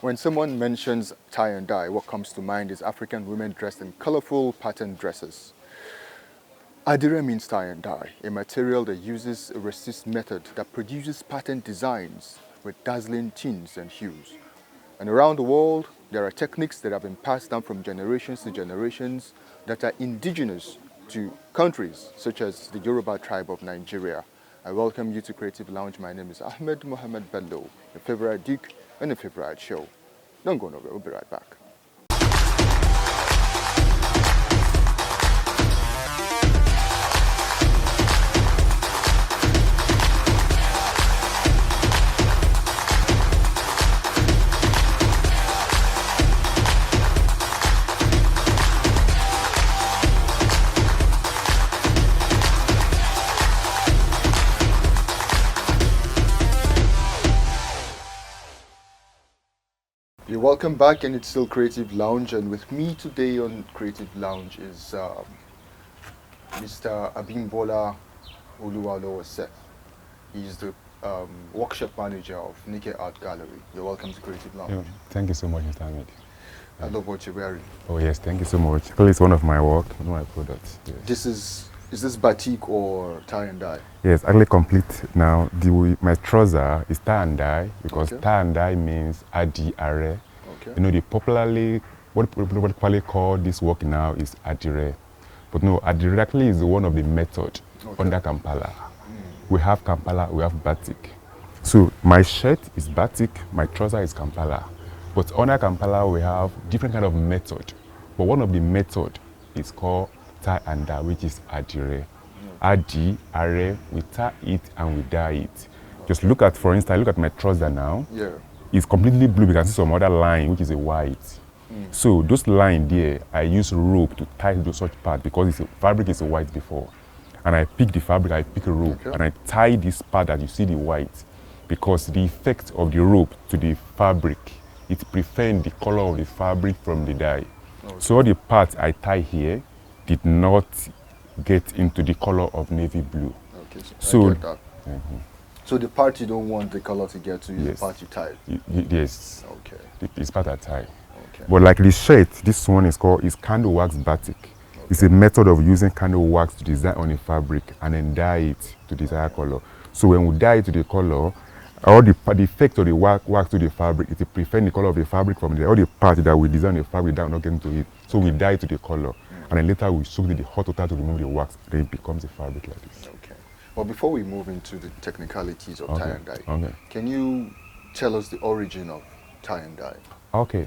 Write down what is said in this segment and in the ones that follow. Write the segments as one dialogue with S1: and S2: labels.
S1: When someone mentions tie and dye, what comes to mind is African women dressed in colorful patterned dresses. Adire means tie and dye, a material that uses a resist method that produces patterned designs with dazzling tints and hues. And around the world, there are techniques that have been passed down from generations to generations that are indigenous to countries such as the Yoruba tribe of Nigeria. I welcome you to Creative Lounge. My name is Ahmed Mohamed Bello, your favorite Duke and your favorite show. Don't go nowhere, we'll be right back. You're welcome back, and it's still Creative Lounge, and with me today on Creative Lounge is Mr. Abimbola Oluwalowose. He's the workshop manager of Nike Art Gallery. You're welcome to Creative Lounge.
S2: Yeah, thank you so much, Mr. Ahmed.
S1: I love what you're wearing.
S2: Oh yes, thank you so much. Actually, it's one of my work, one of my products. Yes.
S1: Is this batik or tie and dye?
S2: Yes, actually complete now. My trouser is tie and dye because tie and dye means Adire.
S1: Okay.
S2: You know, what people call this work now is Adire. But no, Adire actually is one of the methods under Kampala. We have Kampala, we have batik. So my shirt is batik, my trouser is Kampala. But under Kampala, we have different kind of method. But one of the method is called tie and dye, which is Adire. Adire, we tie it and we dye it. Just look at, for instance, look at my trouser now.
S1: Yeah.
S2: It's completely blue. You can see some other line, which is a white. So those lines there, I use rope to tie those such part because the fabric is a white before. And I pick the fabric, I pick a rope, and I tie this part that you see the white because the effect of the rope to the fabric, it prevents the color of the fabric from the dye. So all the parts I tie here did not get into the color of navy blue.
S1: Okay,
S2: so
S1: I get that. So the part you don't want the color to get to is the part you tie?
S2: Yes.
S1: Okay.
S2: It's part I tie.
S1: Okay.
S2: But like the shirt, this one is candle wax batik. It's a method of using candle wax to design on a fabric and then dye it to desired color. So when we dye it to the color, all the effect of the wax to the fabric, it prevents the color of the fabric from all the parts that we design the fabric that are not getting to it. So we dye it to the color. And then later we soak the hot water to remove the wax. Then it becomes a fabric like this.
S1: Okay. Well, before we move into the technicalities of tie and dye, can you tell us the origin of tie and dye? Okay.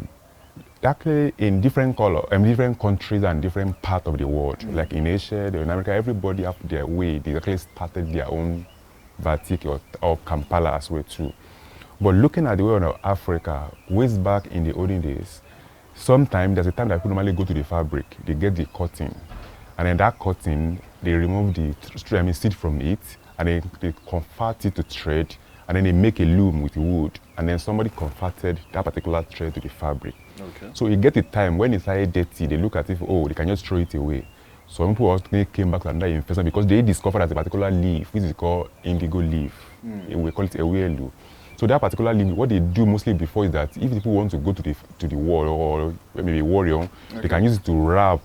S2: Actually, in different different countries and different parts of the world, like in Asia, in America, everybody have their way. They actually started their own batik or Kampala as well too. But looking at the way of Africa, ways back in the olden days, sometimes there's a time that people normally go to the fabric, they get the cotton, and then that cotton, they remove the seed from it, and then they convert it to thread, and then they make a loom with wood, and then somebody converted that particular thread to the fabric. Okay. So you get a time when it's started dirty, they look at it, they can just throw it away. Some people also came back to another investment because they discovered that a particular leaf, which is called indigo leaf. We call it a weirlu. So that particular leaf, what they do mostly before is that if people want to go to the wall or maybe warrior, they can use it to rub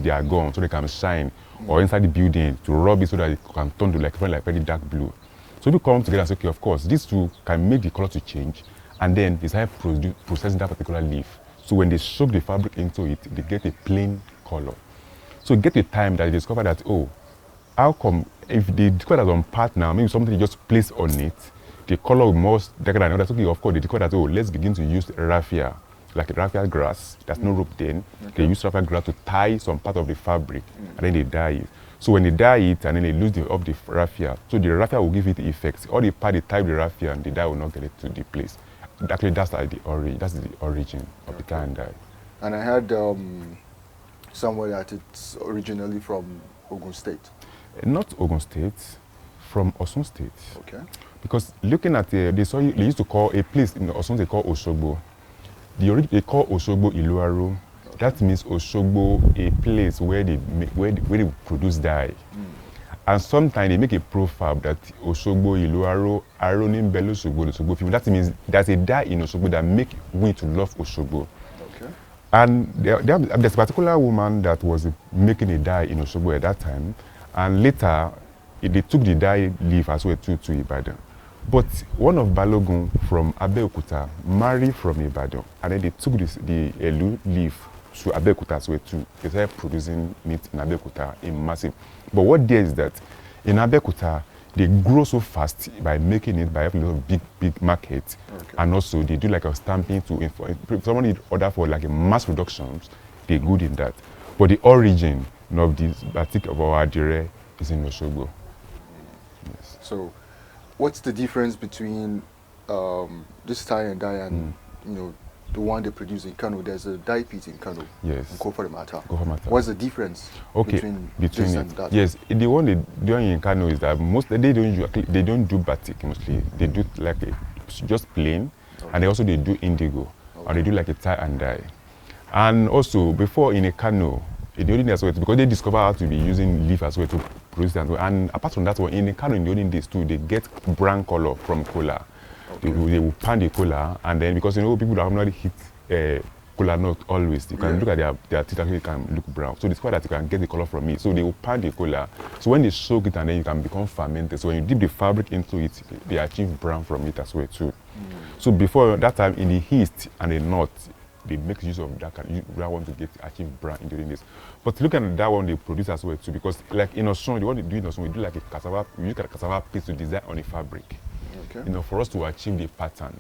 S2: their gun so they can shine, or inside the building to rub it so that it can turn to like very dark blue. So people come together and say, okay, of course, these two can make the color to change, and then they start processing that particular leaf. So when they soak the fabric into it, they get a plain color. So get a time that they discover that, how come if they discover that on part now, maybe something they just place on it, the color will more darker than others. Okay, of course, they discover that, let's begin to use raffia, like raffia grass. There's no rope then. They use raffia grass to tie some part of the fabric, and then they dye it. So when they dye it, and then they lose the raffia, so the raffia will give it the effect. All the part they tie the raffia, and the dye will not get it to the place. Actually, that's like the origin of the tie and dye.
S1: And I heard somewhere that it's originally from Ogun State.
S2: Not Ogun State, from Osun State.
S1: Okay.
S2: Because looking at they used to call a place in Osun they call Osogbo. They call Osogbo Iluaru. That means Osogbo, a place where they produce dye. And sometimes they make a proverb that Osogbo Ilu Aro ni Mbelo Osogbo. That means there's a dye in Osogbo that make women to love Osogbo.
S1: Okay.
S2: And there's a particular woman that was making a dye in Osogbo at that time. And later, they took the dye leaf as well to Ibadan. But one of Balogun from Abeokuta married from Ibadan. And then they took the Elu leaf to Abeokuta as well too. They started producing it in Abeokuta in massive. But what there is that in Abeokuta, they grow so fast by making it by having a big market.
S1: Okay.
S2: And also they do like a stamping to, if someone need order for like a mass productions, they're good in that. But the origin of this batik of our Adire is in Osogbo. Yes.
S1: So what's the difference between this tie and dye and you know, the one they produce in Kano? There's a dye pit in Kano.
S2: Yes.
S1: In Koforimata.
S2: What's
S1: the difference
S2: between
S1: this and that?
S2: Yes, the one they do in Kano is that they don't do batik mostly. They do like just plain, and they do indigo, or they do like a tie and dye. And also before in a Kano, the only as well because they discover how to be using leaf as well to produce that. And apart from that one, in a Kano in the olden days too, they get brown color from cola. Okay. They will pan the cola, and then because you know people that have not hit cola not always, you can look at their teeth actually can look brown. So discover that you can get the color from it. So they will pan the cola. So when they soak it and then you can become fermented. So when you dip the fabric into it, they achieve brown from it as well too. So before that time in the east and the north, they make use of that one to achieve brown in during this. But look at that one they produce as well too, because like in Osun, the one they do in Osun, we do like a cassava, we use a cassava piece to design on a fabric. Okay. You know, for us to achieve the pattern.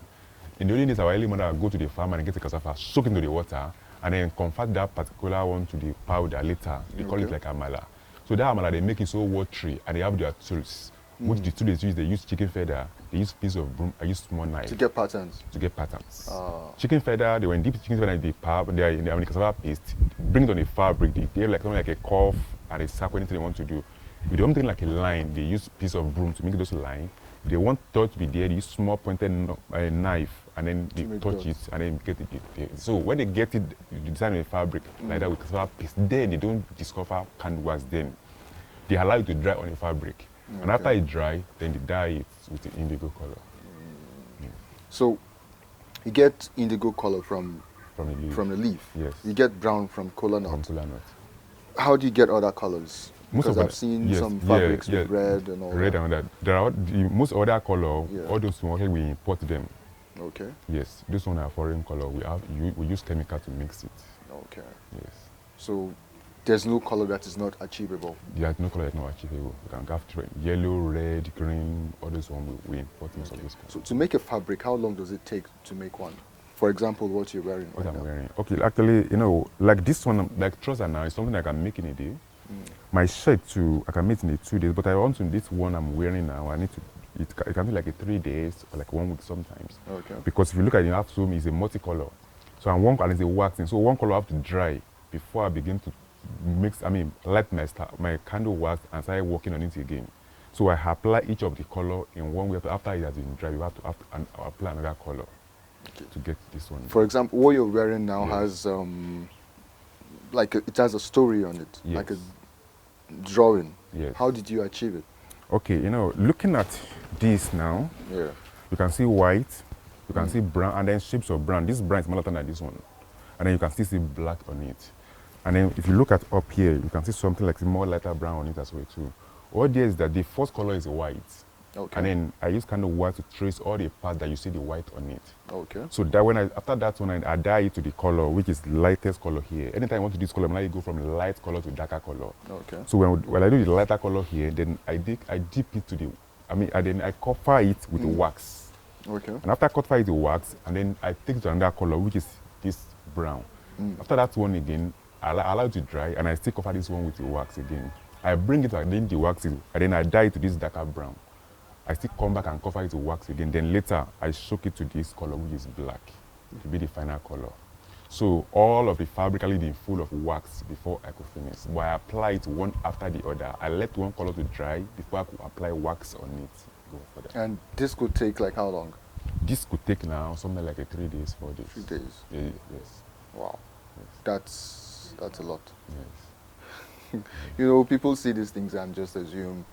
S2: In the early days, our early mother would go to the farm and get the cassava, soak into the water, and then convert that particular one to the powder later. They call it like amala. So that amala, they make it so watery, and they have their tools. Which the tools they use chicken feather, they use piece of broom, I use small knife.
S1: To get patterns? To
S2: get patterns. Chicken feather, they when deep chicken feather in the powder, they are in the cassava paste, bring it on the fabric, they give like something like a cuff and a circle, anything they want to do. If they don't think like a line, they use piece of broom to make those lines. They want touch to be there, they use small pointed knife and then they touch it and then get it. So when they get it, the design of the fabric like that with cassava paste, then they don't discover candle wax then. They allow it to dry on the fabric. And after it dry, then they dye it with the indigo color.
S1: So you get indigo color from
S2: the leaf.
S1: From the leaf.
S2: Yes.
S1: You get brown from kola nut.
S2: From kola nut.
S1: How do you get other colors? Because I've seen some fabrics with red and all
S2: red
S1: that.
S2: and that. There are most other color, all those ones we import them.
S1: Okay.
S2: Yes, this one are foreign color. We use chemical to mix it.
S1: Okay.
S2: Yes.
S1: So there's no color that is not achievable.
S2: There's no color that's not achievable. You can have yellow, red, green, all those ones we import most of this color.
S1: So to make a fabric, how long does it take to make one? For example, what you're wearing.
S2: What I'm wearing. Okay, actually, you know, like this one, like trouser now is something I can make in a day. My shirt too, I can make it in 2 days, but I want to this one I'm wearing now. I need to. It can be like 3 days or like 1 week sometimes. Okay. Because if you look at it, have to it's a multicolor. So I'm one color is a waxing. So one color I have to dry before I begin to mix. I mean, light my candle wax and start working on it again. So I apply each of the color in 1 week. After it has been dry, you have to apply another color to get this one.
S1: For example, what you're wearing now has like it has a story on it, like a drawing.
S2: Yes.
S1: How did you achieve it?
S2: Okay, you know, looking at this now, you can see white, you can see brown, and then shapes of brown. This brown is more than this one, and then you can still see black on it. And then if you look at up here, you can see something like more lighter brown on it as well too. What there is that the first color is white. Okay. And then I use kind of white to trace all the parts that you see the white on it. Okay. So that after that one, I dye it to the color, which is lightest color here. Anytime I want to do this color, I go from light color to darker color. Okay. So when I do the lighter color here, then I dip it to the, then I cover it with wax. Okay. And after I cover it with wax, and then I take it to another color, which is this brown. After that one again, I allow it to dry, and I still cover this one with the wax again. I bring it again the wax, and then I dye it to this darker brown. I still come back and cover it with wax again. Then later, I soak it to this color, which is black, to be the final color. So all of the fabric has been full of wax before I could finish. But I apply it one after the other. I let one color to dry before I could apply wax on it. Go further.
S1: And this could take like how long?
S2: This could take now something like 3 days, 4 days.
S1: 3 days?
S2: Yes.
S1: Wow. Yes. That's a lot.
S2: Yes.
S1: You know, people see these things and just assume.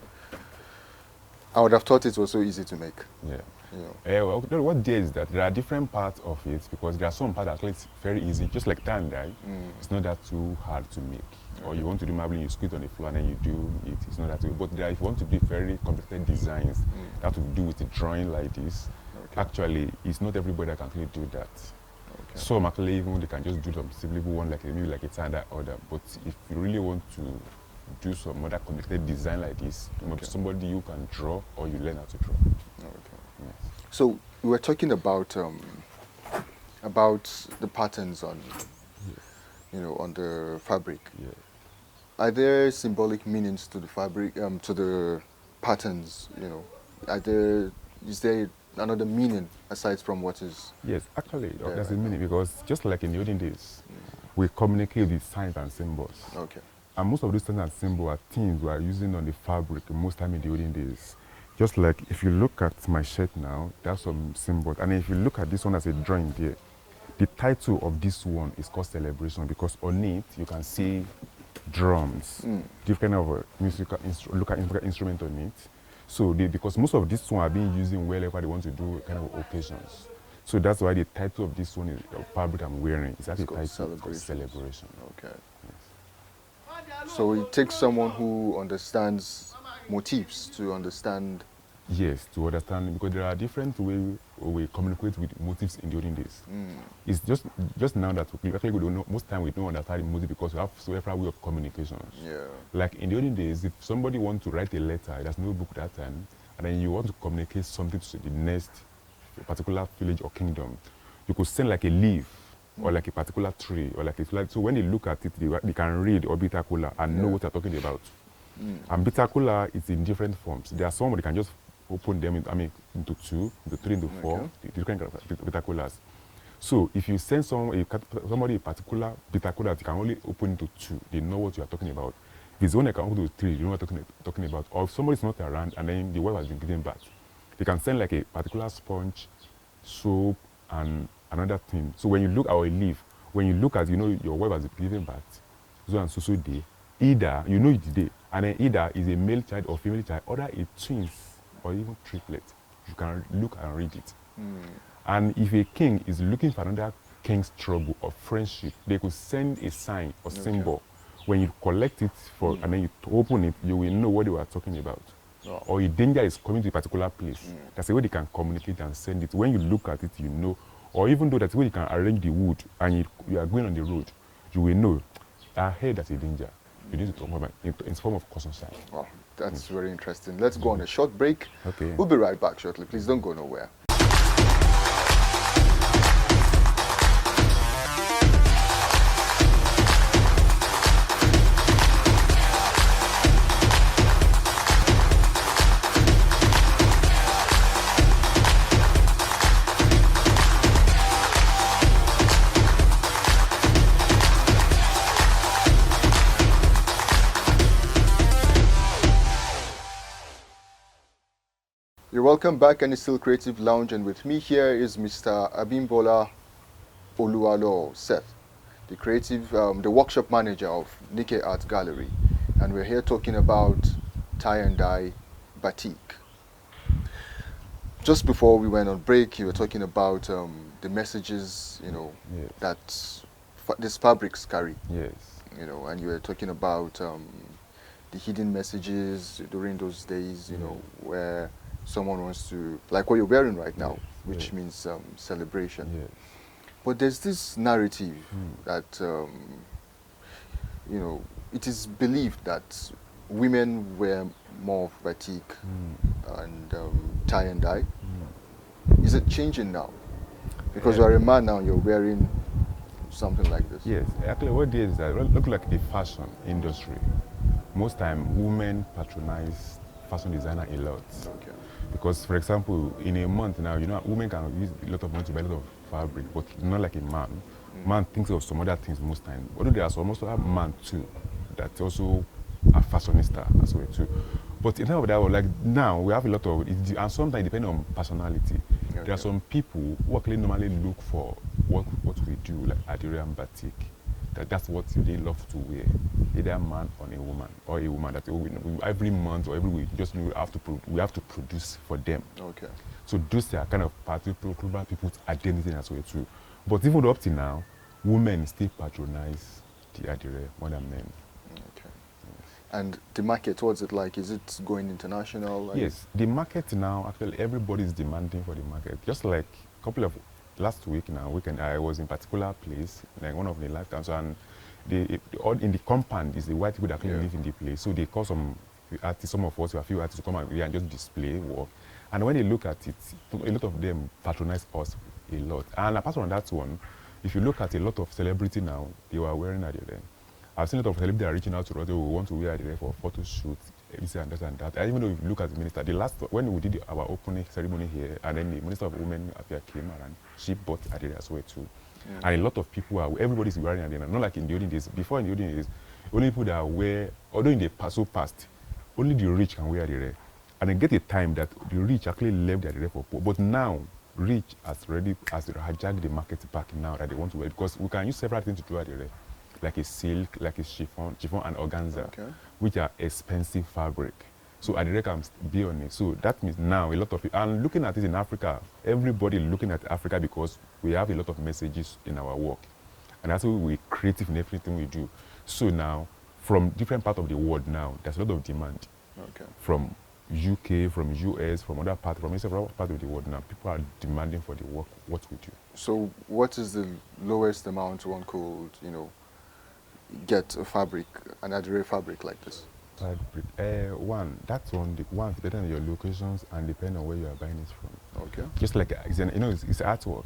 S1: I would have thought it was so easy to make.
S2: Yeah.
S1: You know.
S2: Well, what there is that there are different parts of it, because there are some parts that it's very easy, just like tan dye. It's not that too hard to make. Or you want to do marbling, you squeeze on the floor and then you do it. It's not that too. But if you want to do very complicated designs that to do with the drawing like this, actually, it's not everybody that can actually do that. Some actually even they can just do some simple one like maybe like a tan dye order. But if you really want to do some other complicated design like this, you must be somebody you can draw or you learn how to draw. Yes.
S1: So we were talking about the patterns on, you know, on the fabric.
S2: Yeah.
S1: Are there symbolic meanings to the fabric, to the patterns? You know, is there another meaning aside from what is?
S2: Yes, actually, there's a meaning, because just like in the olden days, we communicate with signs and symbols.
S1: Okay.
S2: And most of these signs and symbols are things we are using on the fabric most time in the olden days. Just like if you look at my shirt now, there's some symbols. And if you look at this one as a drawing there, the title of this one is called Celebration, because on it you can see drums, different kind of musical instrument on it. So because most of this one are being used wherever they want to do kind of occasions. So that's why the title of this one is fabric I'm wearing. It's actually titled Celebration.
S1: Okay. Yes. So it takes someone who understands motifs to understand.
S2: Yes, to understand, because there are different ways we communicate with motifs in the olden days. It's just now that we actually don't know, most time we don't understand the motive because we have several ways of communications.
S1: Yeah.
S2: Like in the olden days, if somebody wants to write a letter, there's no book that time, and then you want to communicate something to the next particular village or kingdom, you could send like a leaf or like a particular tree or like a flag. So when they look at it, they can read or Bitacula and know what they're talking about. And Bitacula is in different forms. There are some that can just open them into 2, into 3, into 4, the different Bitaculas. So if you send somebody a particular Bitacula that you can only open into 2, they know what you are talking about. If it's one that can open to 3, you know what you're talking about. Or if somebody's not around and then the wife has been given bath, they can send like a particular sponge, soap, and another thing. So when you look at a leaf, when you look at, you know, your wife has been given bath, so and so day, either, you know it's day, and then either is a male child or female child, or a twins, or even triplets. You can look and read it. And if a king is looking for another king's trouble or friendship, they could send a sign or symbol. When you collect it and then you open it, you will know what they were talking about. Or a danger is coming to a particular place. That's the way they can communicate and send it. When you look at it, you know. Or even though that's the way you can arrange the wood and you are going on the road, you will know, I heard that's a danger. You need to talk about it in form of caution sign.
S1: Wow, that's very interesting. Let's go on a short break.
S2: Okay.
S1: We'll be right back shortly. Please don't go nowhere. You're welcome back, and it's still Creative Lounge, and with me here is Mr. Abimbola Oluwalo Seth, the the workshop manager of Nikkei Art Gallery, and we're here talking about tie and dye batik. Just before we went on break, you were talking about the messages, you know, that these fabrics carry.
S2: Yes.
S1: You know, and you were talking about the hidden messages during those days, you know, where someone wants to, like what you're wearing right now, which means celebration.
S2: Yes.
S1: But there's this narrative that, you know, it is believed that women wear more of batik and tie and dye. Is it changing now? Because you're a man now, you're wearing something like this.
S2: Yes, actually what it is that look like the fashion industry. Most time women patronize fashion designer a lot.
S1: Okay.
S2: Because, for example, in a month now, you know, women can use a lot of money to buy a lot of fabric, but not like a man. Man thinks of some other things most times. Although there are some also have man too, that also are fashionista as well too. But in terms of that, like now we have a lot of, and sometimes depending on personality. Okay. There are some people who actually normally look for what we do, like Adire and batik. that's what they love to wear, either a man or a woman, or a woman. That every month or every week, just we have to produce for them.
S1: Okay.
S2: So those are kind of particular people's identity as well too. But even up to now, women still patronize the Adire more than men.
S1: Okay. And the market, what's it like? Is it going international? Like
S2: Yes, the market now, actually everybody is demanding for the market. Just like a couple of last week now, weekend, I was in particular place, like one of the lifetimes, and all in the compound is the white people that actually live in the place. So they call some artists, some of us, a few artists to come and just display work. And when they look at it, a lot of them patronize us a lot. And apart from that one, if you look at a lot of celebrity now, they were wearing Adire. I've seen a lot of celebrities that are reaching out to us, they will want to wear Adire for photo shoots, this and that and that. And even though if you look at the minister, when we did our opening ceremony here, and then the Minister of Women Affairs came around, she bought Adire as well too. And a lot of people everybody's wearing Adire, not like in the olden days. Before in the olden days, only people that wear, although in the past, only the rich can wear Adire. And then get a time that the rich actually left the Adire for poor. But now, rich has hijacked the market back now that they want to wear, because we can use several things to do Adire, like a silk, like a chiffon and organza, which are expensive fabric. So Adire can be on it. So that means now a lot of people, and looking at it in Africa, everybody looking at Africa because we have a lot of messages in our work. And that's why we're creative in everything we do. So now, from different parts of the world now, there's a lot of demand. From UK, from US, from other parts, from several parts of the world now, people are demanding for the work, what we do.
S1: So what is the lowest amount one could, get a fabric, an Adire fabric like this?
S2: Fabric, that's one depending on your locations and depending on where you are buying it from.
S1: Okay.
S2: Just like, it's artwork.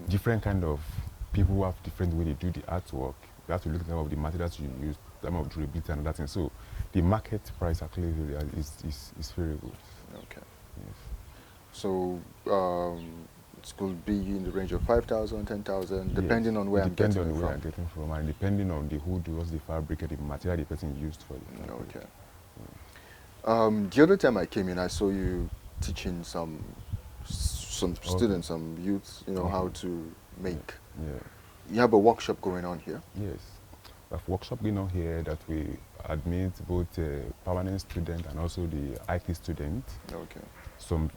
S2: Different kind of people have different way they do the artwork. You have to look at some of the materials you use, some of durability and that thing. So the market price actually is very good.
S1: Okay.
S2: Yes.
S1: So it could be in the range of 5,000, 10,000, depending on where I'm getting it from.
S2: Depending on where I'm getting from, and depending on who does the fabric and the material the person used for the fabric.
S1: Okay. The other time I came in, I saw you teaching some students, some youths, how to make.
S2: Yeah.
S1: You have a workshop going on here?
S2: Yes. We have a workshop going on here that we admit both permanent students and also the IT students.
S1: Okay.
S2: Some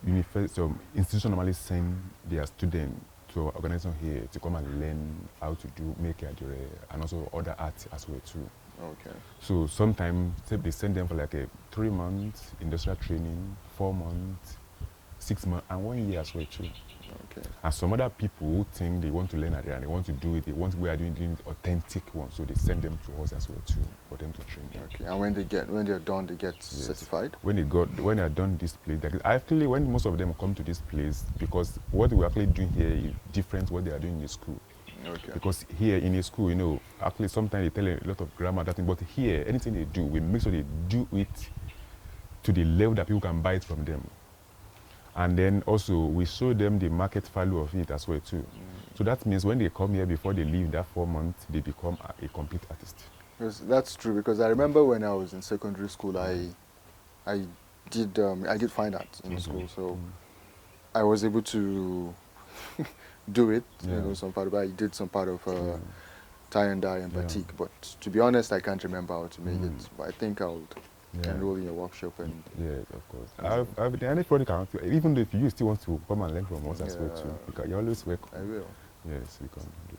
S2: institutions normally send their students to our organization here to come and learn how to make Adire and also other arts as well too.
S1: Okay.
S2: So sometimes they send them for like a 3 months industrial training, 4 months, 6 months, and 1 year as well too.
S1: Okay.
S2: And some other people who think they want to learn Adire and they want to do it, we are doing authentic ones, so they send them to us as well too for them to train them.
S1: Okay. And when they're done, they get certified?
S2: When they are done this place, actually when most of them come to this place, because what we're actually doing here is different what they are doing in school.
S1: Okay.
S2: Because here in a school, actually sometimes they tell a lot of grammar, that thing, but here, anything they do, we make sure they do it to the level that people can buy it from them. And then also, we show them the market value of it as well too. So that means when they come here, before they leave that 4 months, they become a complete artist.
S1: Yes, that's true, because I remember when I was in secondary school, I did fine art in school, so I was able to do it, some part of it. I did some part of tie and dye and batik, but to be honest, I can't remember how to make it. But I think I'll enroll in a workshop and.
S2: Yes, of course. Anybody can, even if you still want to come and learn from us as well too, because you're always welcome.
S1: I will.
S2: Yes, we can do.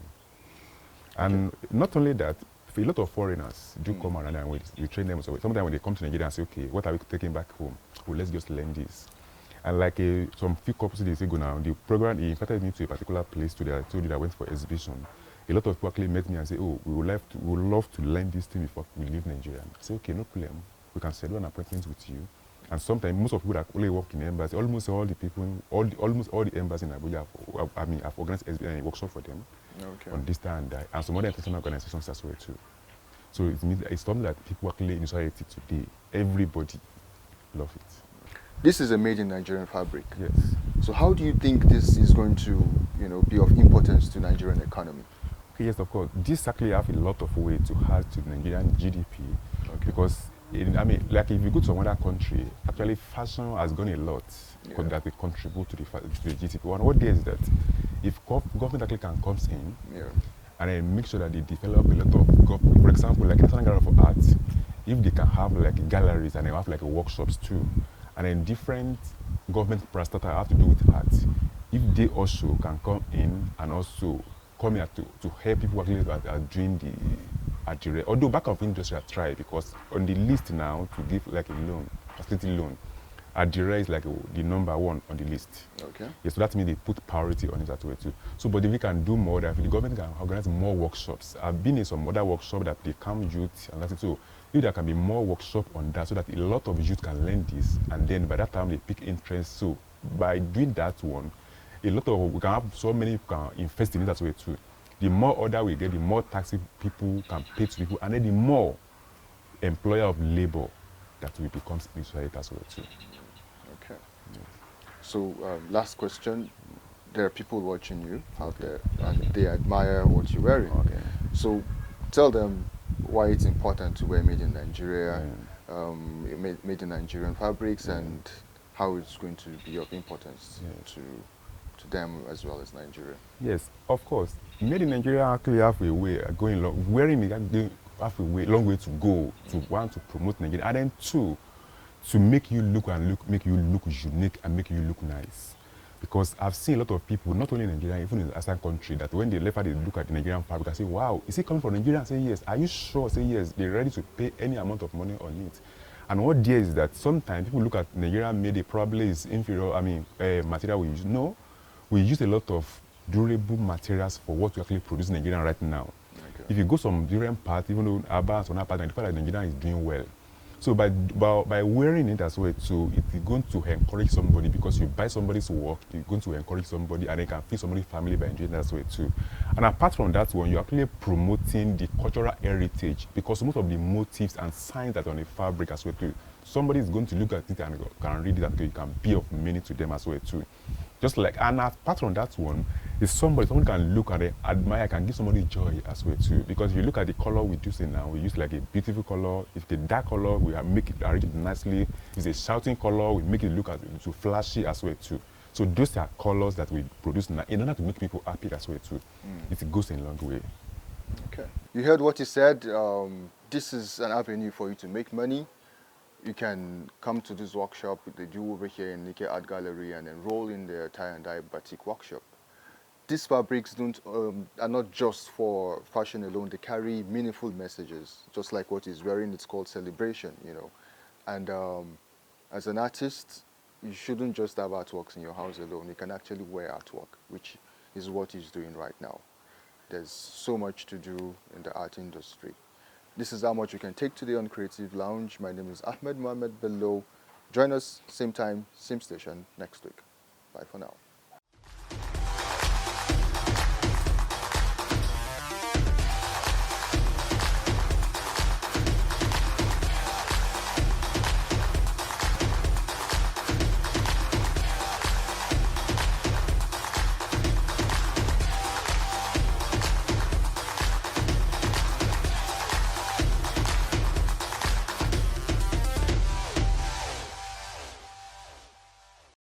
S2: And not only that, a lot of foreigners do come around and we train them. So sometimes when they come to Nigeria and say, okay, what are we taking back home? Well, let's just learn this. And like some few couples days ago now, the program, he invited me to a particular place today. I told you that I went for exhibition. A lot of people actually met me and say, oh, we would love to learn this thing before we leave Nigeria. I say, okay, no problem. We can schedule an appointment with you. And sometimes most of the people that only work in the embassy, almost all the embassies in Abuja have organized a workshop for them on this and that, and some other international organizations as well too. So it means it's something that people actually in society today, everybody love it.
S1: This is a made in Nigerian fabric.
S2: Yes.
S1: So how do you think this is going to, be of importance to Nigerian economy?
S2: Okay, yes, of course. This actually have a lot of way to add to Nigerian GDP, because like if you go to another country, actually fashion has gone a lot that they contribute to the GDP. And what there is that if government actually can come in and then make sure that they develop a lot of, for example, like National Gallery for Art, if they can have like galleries and they have like workshops too, and then different government parastatals have to do with art, if they also can come in and also come here to help people actually are doing the Adire. Although back of industry I try, because on the list now to give like a loan, facility loan, Adire is like the number one on the list.
S1: Okay.
S2: Yes, so that means they put priority on it that way too. So, but if we can do more, that if the government can organize more workshops. I've been in some other workshops that they come youth and that's it. So, if there can be more workshop on that, so that a lot of youth can learn this, and then by that time they pick interest. So, by doing that one, a lot of we can have so many people can invest in it that way too. The more order we get, the more taxi people can pay to people, and then the more employer of labor that will become in society as well too.
S1: Okay. So, last question. There are people watching you out there, and they admire what you're wearing.
S2: Okay.
S1: So, tell them why it's important to wear made in Nigeria, made in Nigerian fabrics, and how it's going to be of importance to them as well as Nigeria.
S2: Yes, of course. Made in Nigeria actually have a way going long. Wearing it actually have a long way to go to want to promote Nigeria, and then two, to make you look make you look unique and make you look nice. Because I've seen a lot of people, not only in Nigeria, even in the ASEAN country, that when they left out, they look at the Nigerian fabric and say, wow, is it coming from Nigeria? And say yes. Are you sure? Say yes. They're ready to pay any amount of money on it. And what there is that sometimes people look at Nigerian made, it probably is inferior, material we use. No, we use a lot of durable materials for what we actually produce in Nigeria right now.
S1: Okay.
S2: If you go some different parts, even though Abba and other parts, you feel like Nigeria is doing well. So by wearing it as well too, it's going to encourage somebody, because you buy somebody's work, you're going to encourage somebody, and they can feed somebody's family by enjoying that way too. And apart from that one, you're actually promoting the cultural heritage, because most of the motifs and signs that are on the fabric as well too, somebody is going to look at it and can read it, and it can be of meaning to them as well too. Just like, and apart from that one, is someone can look at it, admire, can give somebody joy as well too. Because if you look at the color we use now, we use like a beautiful color. If it's a dark color, we make it arrange it nicely. If it's a shouting color, we make it look to flashy as well too. So those are colors that we produce now in order to make people happy as well too. It goes in a long way.
S1: Okay. You heard what he said. This is an avenue for you to make money. You can come to this workshop they do over here in Nikkei Art Gallery and enroll in the tie and dye batik workshop. These fabrics are not just for fashion alone. They carry meaningful messages, just like what he's wearing. It's called celebration, you know. And as an artist, you shouldn't just have artworks in your house alone. You can actually wear artwork, which is what he's doing right now. There's so much to do in the art industry. This is how much you can take today on Creative Lounge. My name is Ahmed Mohamed Bello. Join us same time, same station next week. Bye for now.